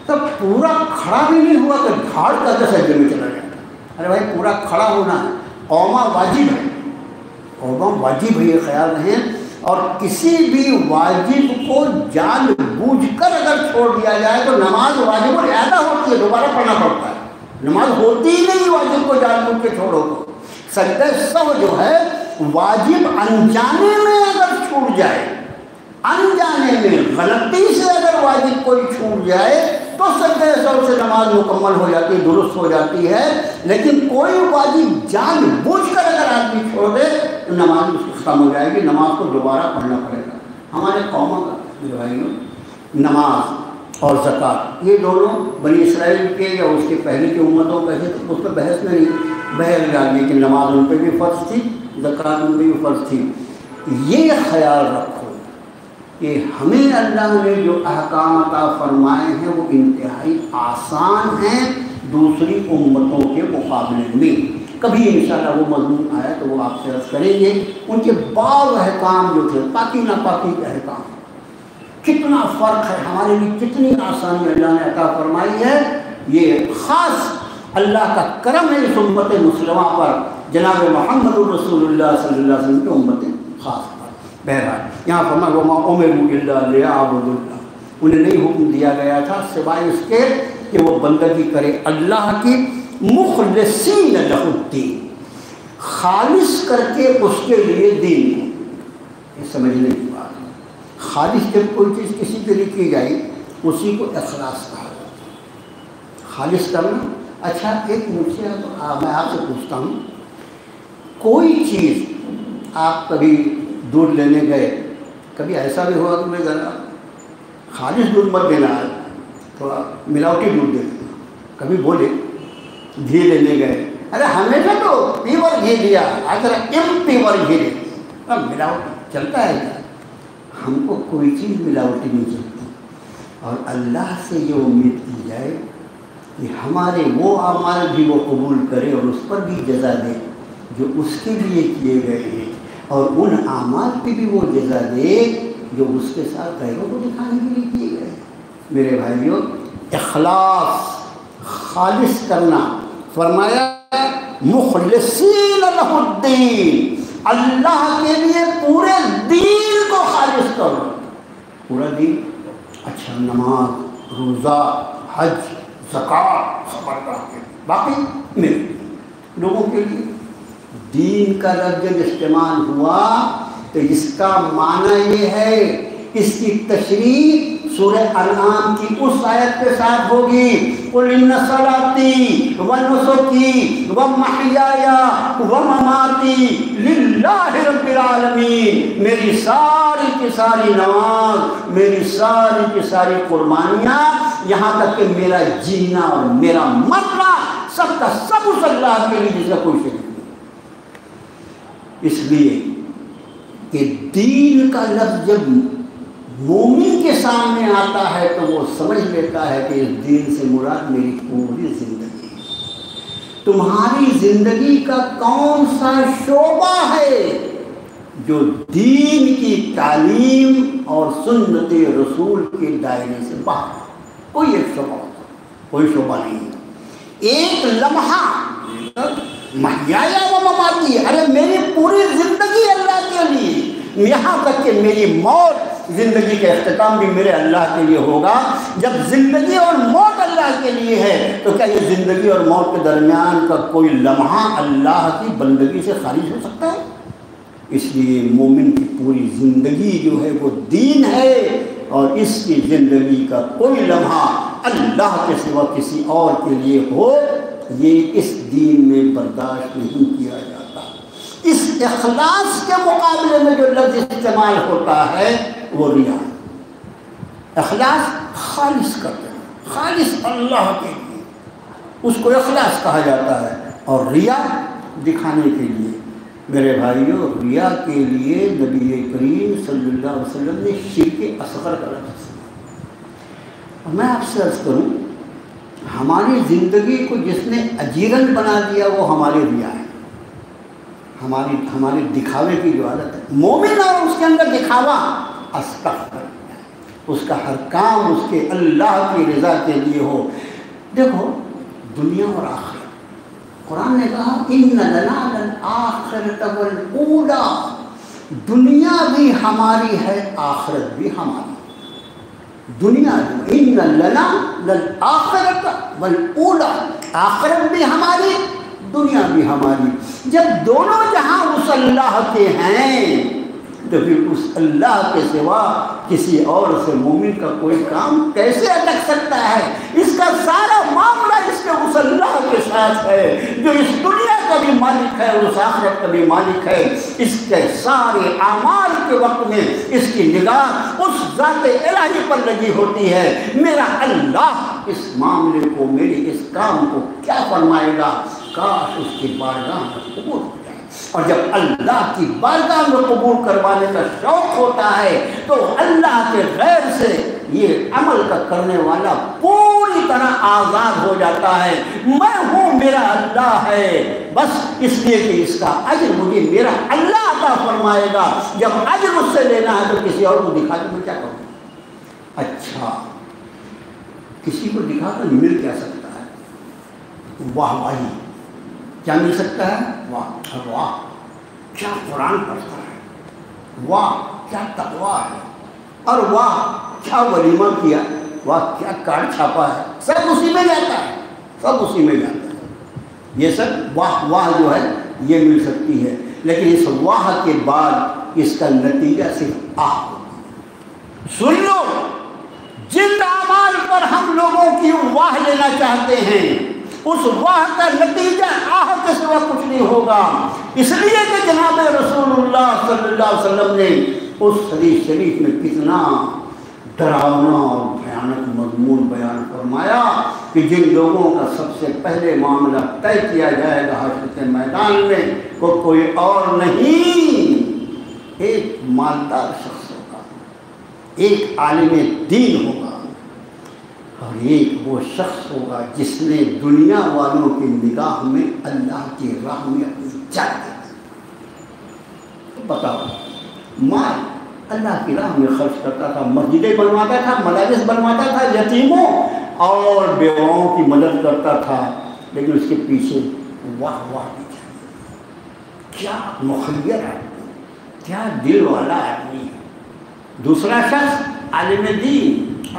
تب پورا کھڑا بھی نہیں ہوا کہ جھاڑ کر کے سجدے میں چلا جاتا ہے۔ ارے بھائی پورا کھڑا ہونا ہے، قومہ واجب ہے، قومہ واجب ہے، یہ خیال رہیں۔ اور کسی بھی واجب کو جان بوجھ کر اگر چھوڑ دیا جائے تو نماز واجب الادا ہوتی ہے، دوبارہ پڑھنا پڑتا ہے، نماز ہوتی ہی نہیں واجب کو جان بوجھ کے چھوڑو تو۔ سجدہ سہو جو ہے واجب انجانے میں اگر چھوٹ جائے، انجانے میں غلطی سے اگر واجب کوئی چھوٹ جائے تو سجدہ سہو سے نماز مکمل ہو جاتی ہے، درست ہو جاتی ہے۔ لیکن کوئی واجب جان بوجھ کر اگر آدمی چھوڑ دے تو نماز ختم ہو جائے گی، نماز کو دوبارہ پڑھنا پڑے گا۔ ہمارے قوموں کا میرے بھائیوں نماز اور زکوٰۃ یہ دونوں بنی اسرائیل کے یا اس کے پہلے کی امتوں کا اس پہ بحث نہیں، بہر ڈالنے کی نماز ان پہ بھی فرض تھی، زکوٰۃ ان پہ بھی فرض تھی۔ یہ خیال رکھو کہ ہمیں اللہ نے جو احکام عطا فرمائے ہیں وہ انتہائی آسان ہیں دوسری امتوں کے مقابلے میں۔ کبھی انشاءاللہ وہ مضمون آیا تو وہ آپ سے عرض کریں گے، ان کے بعض احکام جو تھے پاکی ناپاکی کے احکام، کتنا فرق ہے، ہمارے لیے کتنی آسانی اللہ نے عطا فرمائی ہے۔ یہ خاص اللہ کا کرم ہے اس امت مسلمہ پر، جناب محمد رسول اللہ صلی اللہ علیہ وسلم کی امت خاص پر۔ بہرحال یہاں فرمایا وما امروا الا لیعبدوا اللہ، انہیں نہیں حکم دیا گیا تھا سوائے اس کے کہ وہ بندگی کرے اللہ کی، مخلصین لہ الدین، خالص کر کے اس کے لیے دین کو۔ یہ سمجھنے کی بات ہے، خالص جب کوئی چیز کسی کے لیے کی جائے اسی کو اخلاص کہا جاتا ہے، خالص کرنا۔ اچھا ایک مجھ سے میں آپ سے پوچھتا ہوں، کوئی چیز آپ کبھی دودھ لینے گئے، کبھی ایسا بھی ہوا کہ میں ذرا خالص دودھ مت دینا ہے، تھوڑا ملاوٹی دودھ دے دینا، کبھی بولے گھی لینے گئے، ارے ہمیشہ تو پیور گھی دیا، آج ذرا پیور گھی دے، ملاوٹی چلتا ہے کیا؟ ہم کو کوئی چیز ملاوٹی نہیں چلتی، اور اللہ سے یہ امید کی جائے کہ ہمارے وہ اعمال بھی وہ قبول کرے اور اس پر بھی جزا دے جو اس کے لیے کیے گئے ہیں، اور ان اعمال پہ بھی وہ جزا دے جو اس کے ساتھ غیروں کو دکھانے کے لیے کیے گئے ہیں۔ میرے بھائیوں، اخلاص، خالص کرنا، فرمایا مخلصین لہ الدین، اللہ کے لیے پورے دین کو خالص کرو۔ پورا دین، اچھا نماز، روزہ، حج، زکوٰۃ سب اللہ کے لیے، باقی میرے لوگوں کے لیے۔ دین کا لفظ جب استعمال ہوا تو اس کا معنی یہ ہے، اس کی تشریح سورہ انعام کی اس آیت کے ساتھ ہوگی، قُلْ إِنَّ صَلَاتِي وَنُسُكِي وَمَحْيَايَ وَمَمَاتِي لِلَّهِ رَبِّ الْعَالَمِينَ، میری ساری کی ساری نماز، میری ساری کی ساری قربانیاں، یہاں تک کہ میرا جینا اور میرا مرنا سب کا سب اس اللہ کے لیے جس کا کوئی شریک نہیں۔ اس لیے کہ دین کا لفظ جب مومن کے سامنے آتا ہے تو وہ سمجھ لیتا ہے کہ اس دین سے مراد میری پوری زندگی ہے۔ تمہاری زندگی کا کون سا شعبہ ہے جو دین کی تعلیم اور سنت رسول کے دائرے سے باہر؟ کوئی ایک شعبہ ہوتا، کوئی شعبہ نہیں ہے۔ ایک لمحہ محیایا و مماتی، ارے میری پوری زندگی اللہ کے لیے، یہاں تک کہ میری موت، زندگی کا اختتام بھی میرے اللہ کے لیے ہوگا۔ جب زندگی اور موت اللہ کے لیے ہے تو کیا یہ زندگی اور موت کے درمیان کا کوئی لمحہ اللہ کی بندگی سے خارج ہو سکتا ہے؟ اس لیے مومن کی پوری زندگی جو ہے وہ دین ہے، اور اس کی زندگی کا کوئی لمحہ اللہ کے سوا کسی اور کے لیے ہو، یہ اس دین میں برداشت نہیں کیا جاتا۔ اس اخلاص کے مقابلے میں جو لفظ استعمال ہوتا ہے وہ ریا۔ اخلاص خالص کرتے ہیں، خالص اللہ کے لیے، اس کو اخلاص کہا جاتا ہے، اور ریا دکھانے کے لیے۔ میرے بھائیوں، ریا کے لیے نبی کریم صلی اللہ علیہ وسلم نے شرک اصغر کا لفظ استعمال۔ اور میں آپ سے عرض کروں، ہماری زندگی کو جس نے اجیرن بنا دیا وہ ہماری ریا ہے، ہماری دکھاوے کی جو عادت ہے۔ مومن اور اس کے اندر دکھاوا استغفر، اس کا ہر کام اس کے اللہ کی رضا کے لیے ہو۔ دیکھو، دنیا اور آخرت، قرآن نے کہا ان لنا للآخرۃ والأولی، دنیا بھی ہماری ہے، آخرت بھی ہماری۔ دنیا ان لنا للآخرۃ والأولی، آخرت بھی ہماری، دنیا بھی ہماری۔ جب دونوں جہاں اس اللہ کے ہیں تو پھر اس اللہ کے سوا کسی اور سے مومن کا کوئی کام کیسے اٹک سکتا ہے؟ اس کا سارا معاملہ اس کے اس اللہ کے ساتھ ہے جو اس دنیا کا بھی مالک ہے اور اس آخرت کا بھی مالک ہے۔ اس کے سارے اعمال کے وقت میں اس کی نگاہ اس ذات الہی پر لگی ہوتی ہے۔ میرا اللہ اس معاملے کو، میرے اس کام کو کیا فرمائے گا؟ کاش اس کی بارگاہ میں قبول ہو جائے۔ اور جب اللہ کی بارگاہ میں قبول کروانے کا شوق ہوتا ہے تو اللہ کے غیر سے یہ عمل کا کرنے والا پوری طرح آزاد ہو جاتا ہے۔ میں ہوں، میرا اللہ ہے، بس اس لیے کہ اس کا اجر مجھے میرا اللہ عطا فرمائے گا۔ جب اجر مجھ سے لینا ہے تو کسی اور کو دکھا کے میں کیا کروں؟ اچھا، کسی کو دکھا کر مل کیا سکتا ہے؟ واہ واہی کیا مل سکتا ہے؟ واہ واہ کیا قرآن پڑھتا ہے، واہ کیا تقویٰ ہے، اور واہ کیا ولیمہ کیا، واہ کیا کارڈ چھاپا ہے، سب اسی میں جاتا ہے، سب اسی میں جاتا ہے۔ یہ سب واہ واہ جو ہے یہ مل سکتی ہے، لیکن اس واہ کے بعد اس کا نتیجہ صرف آہ ہوگا۔ سن لو، جن اعمال پر ہم لوگوں کی واہ لینا چاہتے ہیں اس واہ کا نتیجہ آہ کے سوا کچھ نہیں ہوگا۔ اس لیے کہ جناب رسول اللہ صلی اللہ علیہ وسلم نے اس حدیث شریف میں کتنا ڈراونا اور بھیانک مضمون بیان فرمایا کہ جن لوگوں کا سب سے پہلے معاملہ طے کیا جائے گا حشر کے میدان میں، وہ کوئی اور نہیں ایک مالدار شخص ہوگا، ایک عالم دین ہوگا، اور ایک وہ شخص ہوگا جس نے دنیا والوں کی نگاہ میں اللہ کی راہ میں اپنی جان دی۔ بتاؤ، مال اللہ کی راہ میں خرچ کرتا تھا، مسجدیں بنواتا تھا، مدارس بنواتا تھا، یتیموں اور بیواؤں کی مدد کرتا تھا، لیکن اس کے پیچھے واہ واہ بھی تھا۔ کیا مخیر آدمی، کیا دل والا آدمی ہے۔ دوسرا شخص عالم دین،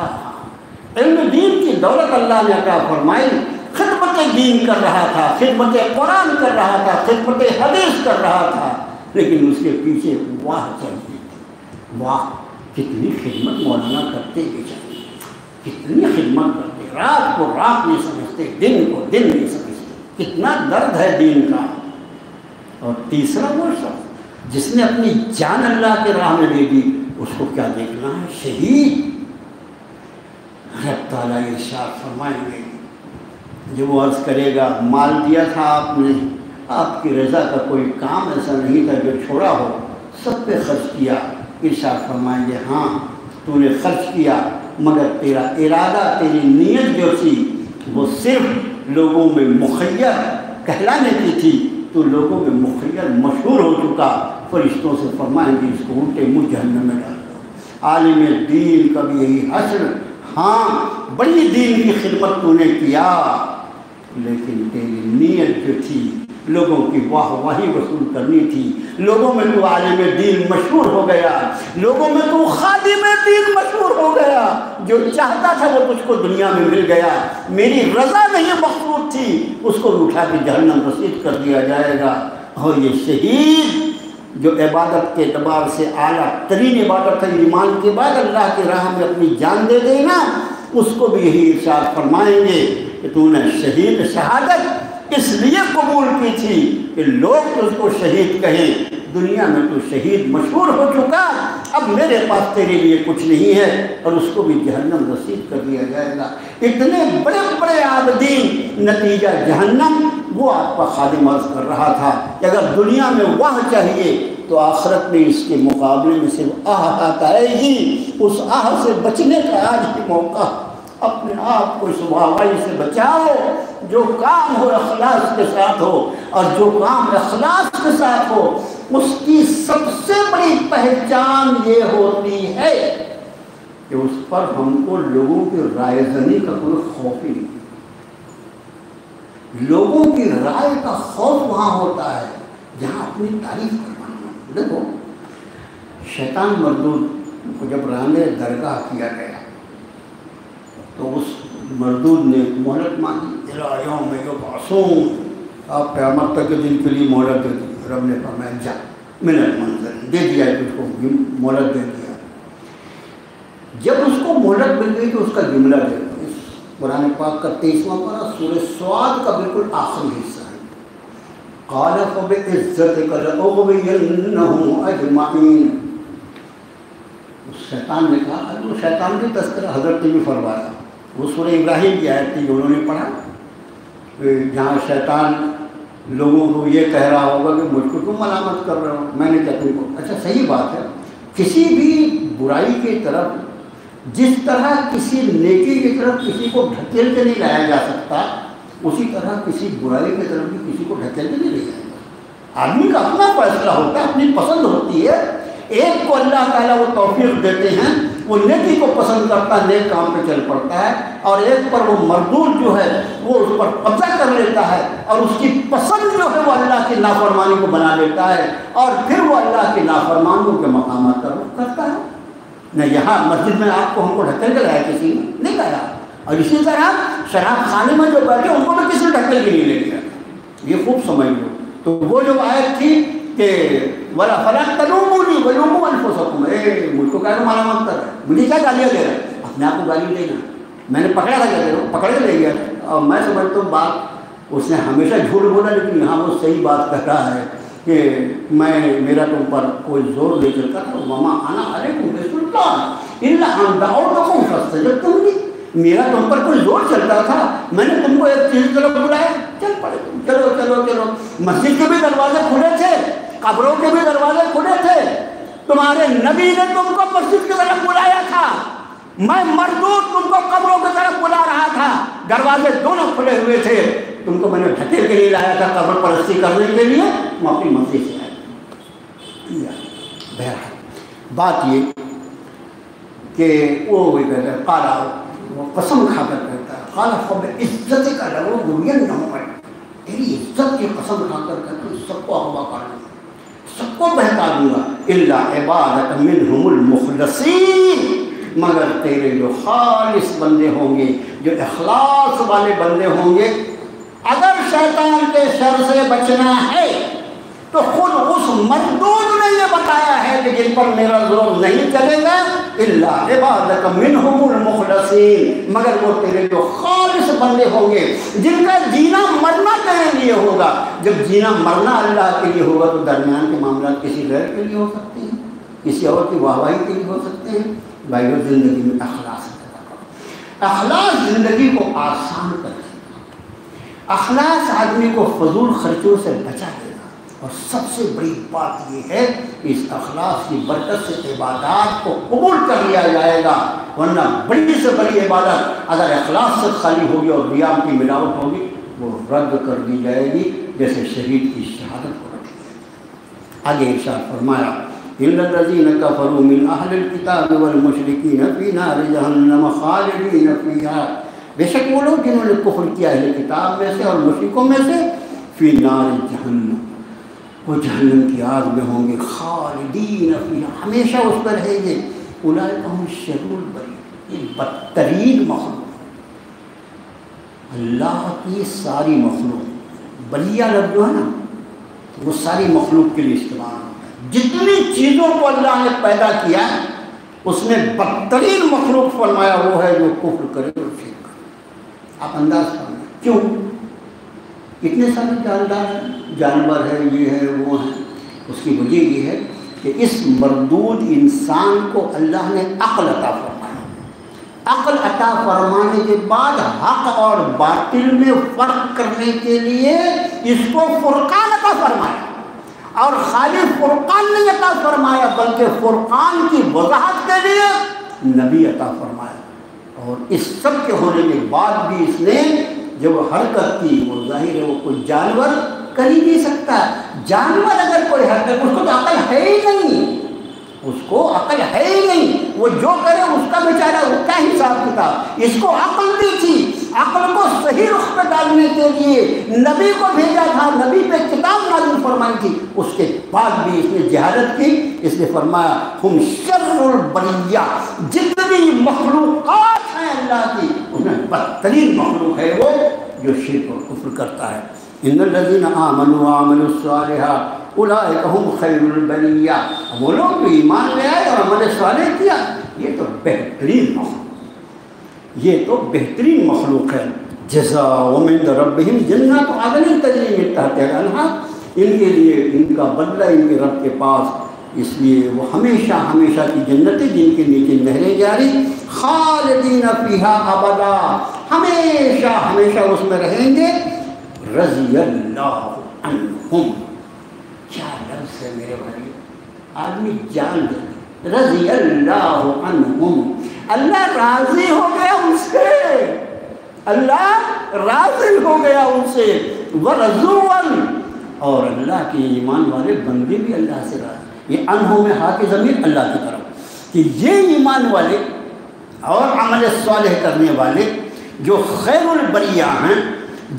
علم دین کی دولت اللہ نے عطا فرمائی، خدمت دین کر رہا تھا، خدمت قرآن کر رہا تھا، خدمت حدیث کر رہا تھا، لیکن اس کے پیچھے واہ چلتی تھی۔ واہ، کتنی خدمت مولانا کرتے بیچارے، کتنی خدمت کرتے، رات کو رات نہیں سمجھتے، دن کو دن نہیں سمجھتے، کتنا درد ہے دین کا۔ اور تیسرا وہ شخص جس نے اپنی جان اللہ کے راہ میں دے دی، اس کو کیا دیکھنا ہے؟ شہید۔ رب تعالیٰ ارشاد فرمائیں گے، جب وہ عرض کرے گا مال دیا تھا آپ نے، آپ کی رضا کا کوئی کام ایسا نہیں تھا جو چھوڑا ہو، سب پہ خرچ کیا۔ ارشاد فرمائیں گے ہاں تو نے خرچ کیا، مگر تیرا ارادہ، تیری نیت جو تھی وہ صرف لوگوں میں مخیر کہلانے کی تھی، تو لوگوں میں مخیر مشہور ہو چکا۔ فرشتوں سے فرمائیں گے اس کو الٹے منہ جہنم میں ڈال دو۔ عالم دین کا بھی یہی حشر، ہاں بڑی دین کی خدمت تو نے کیا، لیکن تیری نیت جو تھی لوگوں کی واہ واہی وصول کرنی تھی، لوگوں میں تو عالم دین مشہور ہو گیا، لوگوں میں تو خادم دین مشہور ہو گیا، جو چاہتا تھا وہ تجھ کو دنیا میں مل گیا، میری رضا نہیں مقصود تھی، اس کو اٹھا کے جہنم رسید کر دیا جائے گا۔ اور یہ شہید جو عبادت کے اعتبار سے اعلیٰ ترین عبادت ہے، ایمان کے بعد اللہ کی راہ میں اپنی جان دے دے نا، اس کو بھی یہی ارشاد فرمائیں گے کہ تو نے شہید شہادت اس لیے قبول کی تھی کہ لوگ اس کو شہید کہیں، دنیا میں تو شہید مشہور ہو چکا، اب میرے پاس تیرے لیے کچھ نہیں ہے، اور اس کو بھی جہنم رسید کر دیا جائے گا۔ اتنے بڑے بڑے عابدین، نتیجہ جہنم۔ وہ آپ کا خادم عرض کر رہا تھا کہ اگر دنیا میں واہ چاہیے تو آخرت میں اس کے مقابلے میں صرف آہ آئے گی، اس آہ سے بچنے کا آج ہی موقع۔ اپنے آپ کو اس واہوائی سے بچاؤ، جو کام ہو اخلاص کے ساتھ ہو، اور جو کام اخلاص کے ساتھ ہو اس کی سب سے بڑی پہچان یہ ہوتی ہے کہ اس پر ہم کو لوگوں کی رائے زنی کا کوئی خوف ہی نہیں۔ لوگوں کی رائے کا خوف وہاں ہوتا ہے جہاں اپنی تعریف کروانا۔ دیکھو، شیطان مردود کو جب راندے درگاہ کیا گیا تو اس مردود نے مہلت مانگی، الی یوم یبعثون، آپ قیامت تک کے دن کے لیے مہلت دے دی۔ رب نے فرمایا جا من المنظر، دے دیا ہے، تجھ کو مہلت دے دیا۔ جب اس کو مہلت مل گئی تو اس کا جملہ دے دیا۔ قرآن پاک کا 23واں پارہ سورہ سعد کا بالکل آخری حصہ ہے۔ قال فبعزتک لأغوینہم اجمعین۔ شیطان نے کہا، وہ شیطان کی تذکرہ حضرت نے بھی فرمایا، وہ سورہ ابراہیم کی آیت تھی جو انہوں نے پڑھا، جہاں شیطان لوگوں کو یہ کہہ رہا ہوگا کہ مجھ کو تم ملامت کر رہے ہو، میں نے کہا تم کو۔ اچھا صحیح بات ہے، کسی بھی برائی کی طرف جس طرح کسی نیکی کی طرف کسی کو ڈھکیل کے نہیں لایا جا سکتا، اسی طرح کسی برائی کی طرف بھی کسی کو ڈھکیل کے نہیں لے جائے گا۔ آدمی کا اپنا فیصلہ ہوتا ہے، اپنی پسند ہوتی ہے۔ ایک کو اللہ تعالیٰ وہ توفیق دیتے ہیں، وہ نیکی کو پسند کرتا ہے، نیک کام پہ چل پڑتا ہے، اور ایک پر وہ مردود جو ہے وہ اس پر قبضہ کر لیتا ہے، اور اس کی پسند جو ہے وہ اللہ کی نافرمانی کو بنا لیتا ہے، اور پھر وہ اللہ کی نافرمانیوں کے مقامات کا رخ کرتا ہے۔ نہ یہاں مسجد میں آپ کو ہم کو ڈھکیل کے لایا کسی نے نہیں لایا، اور اسی طرح شراب خانے میں جو بیٹھے ان کو بھی کسی نے ڈھکیل کے نہیں لے لیا۔ یہ خوب سمجھ لو۔ تو وہ جو آیت تھی کہ وَلَا فَلَا تَلُومُونِي وَلُومُوا أَنفُسَكُمْ، مجھ کو کہہ رہا ملامت کر رہا ہے، مجھے کیا گالیاں دے رہا ہے، اپنے آپ کو گالی دینا۔ میں نے پکڑا تھا، کیا پکڑ کے لے گیا، اور میں سمجھتا ہوں بات اس نے ہمیشہ جھوٹ بولا، لیکن یہاں وہ صحیح بات کہہ رہا ہے کہ میرا تم پر کوئی زور نہیں چلتا تھا، وَمَا أَنَا عَلَيْكُمْ بِسُلْطَانٍ إِلَّا أَن دَعَوْتُكُمْ فَاسْتَجَبْتُمْ لِي۔ میرا تم پر کوئی زور چلتا تھا، میں نے تم کو ایک چیز کی طرف بلایا، چل پڑے تم، چلو چلو چلو۔ مسجد کے بھی دروازے کھلے تھے، قبروں کے بھی دروازے کھلے تھے، تمہارے نبی نے تم کو مسجد کی طرف بلایا تھا، میں مردود تم کو قبروں کی طرف بلا رہا تھا، دروازے دونوں کھلے ہوئے تھے، تم کو میں نے ڈھکیل کے لیے لایا تھا قبر پرستی کرنے کے لیے، تم اپنی مرضی سے آئے۔ بہرحال بات یہ کہ وہ قالا، وہ قسم کھا کر کہتا ہے، قالا فبعزت کا لأغوینہم، تیری عزت کی قسم کھا کر کہتا ہوں سب کو اغوا کر دوں گا، سب کو بہتا دوں گا، الا عبادک منہم المخلصین، مگر تیرے جو خالص بندے ہوں گے، جو اخلاص والے بندے ہوں گے۔ اگر شیطان کے شر سے بچنا ہے تو خود اس مردود نے یہ بتایا ہے کہ جن پر میرا زور نہیں چلے گا، الا عبادک منہم المخلصین، مگر وہ تیرے جو خالص بندے ہوں گے، جن کا جینا مرنا تیرے لیے ہوگا۔ جب جینا مرنا اللہ کے لیے ہوگا تو درمیان کے معاملات کسی غیر کے لیے ہو سکتے ہیں، کسی اور کی واہواہی کے لیے ہو سکتے ہیں۔ بھائیو، زندگی میں اخلاص پیدا کرو، اخلاص زندگی کو آسان کر دے گا، اخلاص آدمی کو فضول خرچوں سے بچا دے گا، اور سب سے بڑی بات یہ ہے کہ اس اخلاص کی برکت سے عبادات کو قبول کر لیا جائے گا، ورنہ بڑی سے بڑی عبادت اگر اخلاص سے خالی ہوگی اور ریاء کی ملاوٹ ہوگی وہ رد کر دی جائے گی، جیسے شہید کی شہادت کو رد کیا۔ آگے ارشاد فرمایا، إِلَّا الَّذِينَ كَفَرُوا مِنْ أَهْلِ الْكِتَابِ وَالْمُشْرِكِينَ فِي نَارِ جَهَنَّمَ خَالِدِينَ فِيهَا، بے شک وہ لوگ جنہوں نے کفر کیا اہل کتاب میں سے اور مشرکوں میں سے، فی نار جہنم، وہ جہنم کی آگ میں ہوں گے، خالدین فیہا، ہمیشہ اس پر رہیں گے، اولئک هم الشر البریہ، یہ بدترین مخلوق، اللہ کی ساری مخلوق، بلیہ لفظ جو ہے نا وہ ساری مخلوق کے لیے استعمال ہوتا ہے، جتنی چیزوں کو اللہ نے پیدا کیا اس میں بدترین مخلوق فرمایا وہ ہے جو کفر کرے اور شرک کرے۔ آپ انداز فرمائیں کیوں؟ اتنے سارے جاندار ہیں، جانور ہے، یہ ہے وہ ہے، اس کی وجہ یہ ہے کہ اس مردود انسان کو اللہ نے عقل عطا فرمایا، عقل عطا فرمانے کے بعد حق اور باطل میں فرق کرنے کے لیے اس کو فرقان عطا فرمایا، اور خالی فرقان نہیں عطا فرمایا بلکہ فرقان کی وضاحت کے لیے نبی عطا فرمایا، اور اس سب کے ہونے کے بعد بھی اس نے جب حرکت کی، وہ ظاہر ہے وہ کوئی جانور کر ہی نہیں سکتا، جانور اگر کوئی حرکت، اس کو تو عقل ہے ہی نہیں، اس کو عقل ہے ہی نہیں، وہ جو کرے اس کا بیچارہ اس کا حساب کتاب، اس کو عقل دی تھی، عقل کو صحیح رخ پہ ڈالنے کے لیے نبی کو بھیجا تھا، نبی پہ کتاب نازل فرمائی تھی، اس کے بعد بھی اس نے جہالت کی، اس نے فرمایا ہم شر البریہ، جتنی مخلوقات ہیں اللہ کی اس میں بدترین مخلوق ہے وہ جو شرک اور کفر کرتا ہے۔ ان الذین آمنوا وعملوا الصالحات اولئک هم خیر البریہ، وہ لوگ جو ایمان لے آئے اور عمل صالح کیا، یہ تو بہترین مخلوق، یہ تو بہترین مخلوق ہے۔ جزاؤہم عند ربہم جنات عدن تجری من تحتہا الانہار، ان کے لیے ان کا بدلہ ان کے رب کے پاس، اس لیے وہ ہمیشہ ہمیشہ کی جنتیں جن کے نیچے نہریں جاری، خالدین فیہا ابدا، ہمیشہ ہمیشہ اس میں رہیں گے، رضی اللہ عنہم، کیا لفظ ہے میرے بھائی، آدمی جان دے، رضی اللہ عنہم، اللہ راضی ہو گیا ان سے، اللہ راضی ہو گیا ان سے، ورضوا، اور اللہ کے ایمان والے بندے بھی اللہ سے راضی، یہ عنہم میں ہا کی ضمیر اللہ کی طرف، کہ یہ ایمان والے اور عمل صالح کرنے والے جو خیر البریہ ہیں،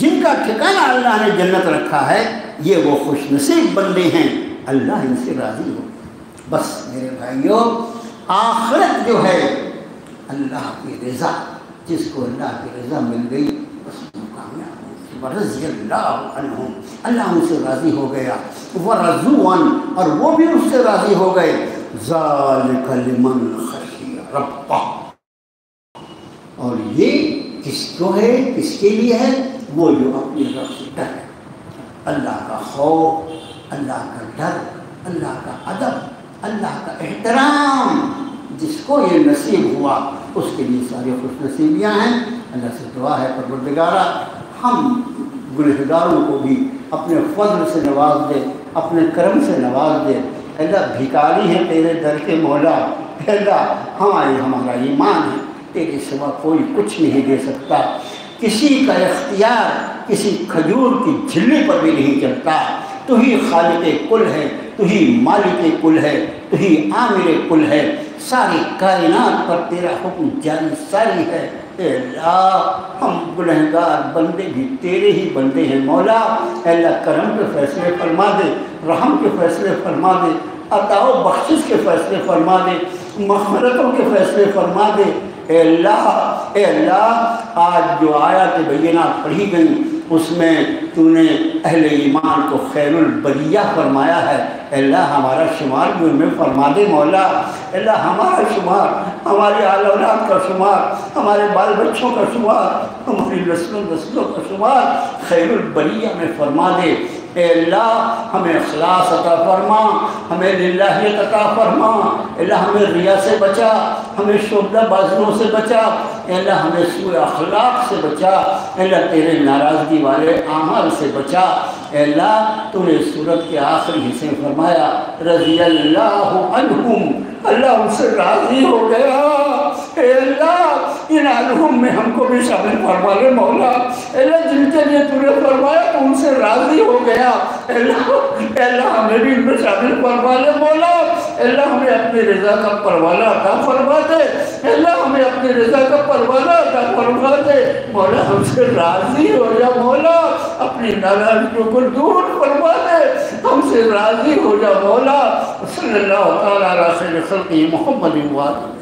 جن کا ٹھکانہ اللہ نے جنت رکھا ہے، یہ وہ خوش نصیب بندے ہیں، اللہ ان سے راضی ہو۔ بس میرے بھائیوں، آخرت جو ہے اللہ کی رضا، جس کو اللہ کی رضا مل گئی بس کامیاب ہو، رضی اللہ عنہم، اللہ ان سے راضی ہو گیا، ورضوا، اور وہ بھی اس سے راضی ہو گئے، ذالک لمن خشی ربہ، اور یہ کس کو ہے، کس کے لیے ہے، وہ جو اپنی رب سے ڈر ہے، اللہ کا خوف، اللہ کا ڈر، اللہ کا ادب، اللہ کا احترام، جس کو یہ نصیب ہوا اس کے لیے ساری خوش نصیبیاں ہیں۔ اللہ سے دعا ہے پروردگارا ہم گنہگاروں کو بھی اپنے فضل سے نواز دے، اپنے کرم سے نواز دے، اللہ بھکاری ہیں تیرے در کے مولا، اللہ ہمارا ایمان ہے، تیرے سوا کوئی کچھ نہیں دے سکتا، کسی کا اختیار کسی کھجور کی جھلی پر بھی نہیں چلتا، تو ہی خالق کل ہے، تو ہی مالک کل ہے، تو ہی عامر کل ہے، ساری کائنات پر تیرا حکم جاری ساری ہے۔ اے اللہ ہم گنہگار بندے بھی تیرے ہی بندے ہیں مولا، اے اللہ کرم کے فیصلے فرما دے، رحم کے فیصلے فرما دے، عطا و بخشش کے فیصلے فرما دے، مغفرتوں کے فیصلے فرما دے۔ اے اللہ آج جو آیات بینات پڑھی گئیں اس میں تو نے اہل ایمان کو خیر البریہ فرمایا ہے، اے اللہ ہمارا شمار بھی ان میں فرما دے مولا، اے اللہ ہمارا شمار، ہماری آل اولاد کا شمار، ہمارے بال بچوں کا شمار، ہماری نسلوں کا شمار خیر البریہ میں فرما دے۔ اے اللہ ہمیں اخلاص عطا فرما، ہمیں للہیت عطا فرما، اے اللہ ہمیں ریا سے بچا، ہمیں شعبہ بازیوں سے بچا، اے اللہ ہمیں سوء اخلاق سے بچا، اے اللہ تیرے ناراضگی والے اعمال سے بچا۔ اے اللہ تو نے سورت کے آخری حصے میں فرمایا رضی اللہ عنہم، اللہ ان سے راضی ہو گیا۔ اے اللہ ان عنہم میں ہم کو بھی شامل فرما لے مولا، اے اللہ جن کے لیے تو نے فرمایا تو ان سے راضی ہو گیا، اے اللہ ہمیں بھی ان میں شامل فرما لے مولا، اے اللہ ہمیں اپنی رضا کا پروانہ عطا فرما دے، اے اللہ ہمیں اپنی رضا کا پروانہ عطا فرما دے مولا، ہم سے راضی ہو جا مولا، اپنی ناراضگیوں کو دور فرما دے، ہم سے راضی ہو جا مولا۔ صلی اللہ تعالیٰ علیہ خلقہ محمد وآلہ